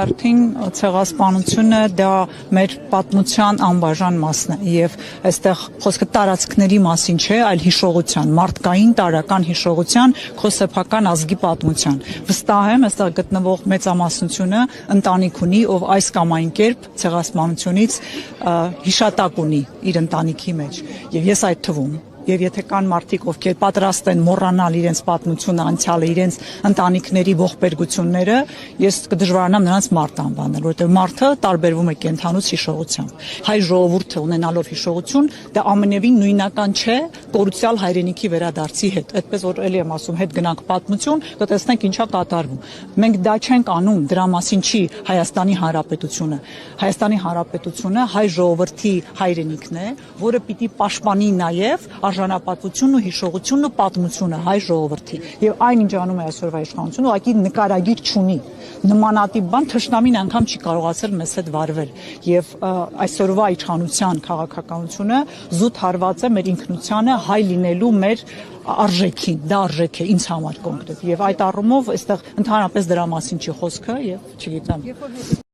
Արդեն ցեղասպանությունը դա մեր պատմության անբաժան մասն է եւ այստեղ խոսքը տարածքների մասին չէ, այլ հիշողության, մարդկային տարրական հիշողության, քոսեփական ազգի պատմության։ Վստահ եմ, այստեղ գտնվող մեծամասնությունը ընտանիք ունի, ով այս կամ այն կերպ ցեղասպանությունից հիշատակ ունի իր ընտանիքի մեջ եւ ես այդ թվում Եվ եթե կան մարդիկ, ովքեր պատրաստ են մոռանալ իրենց պատմությունը, անցյալը, իրենց ընտանիքների ողբերգությունները, ես կդժվարանամ նրանց մարդ անվանել, որովհետև մարդը տարբերվում է կենդանուց հիշողությամբ։ Հայ ժողովուրդը ունենալով հիշողություն, դա ամենևին նույնական չէ կորուցյալ հայրենիքի վերադարձի հետ։ Այդպես որ էլի եմ ասում, հետ գնանք պատմություն, կտեսնենք ինչա կատարվում։ Մենք դա չենք անում, դրա մասին չի Հայաստանի Հանրապետությունը։ Հայաստանի Հանրապետությունը հայ ժողովրդի հայրենիքն է, որը պիտի պաշտպանի նաև արժանապատվությունն ու հիշողությունն ու պատմությունը հայ ժողովրդի եւ այնինչ անում է այսօրվա իշխանությունը ուղղակի նկարագիր չունի նմանատիպ բան թշնամին անգամ չի կարողացել մեզ հետ վարվել եւ այսօրվա իշխանության քաղաքականությունը զուտ հարված է մեր ինքնությանը հայ լինելու մեր արժեքին դա արժեք է ինձ համար կոնկրետ եւ այդ առումով այստեղ ընդհանրապես դրա մասին չի խոսքը եւ չգիտեմ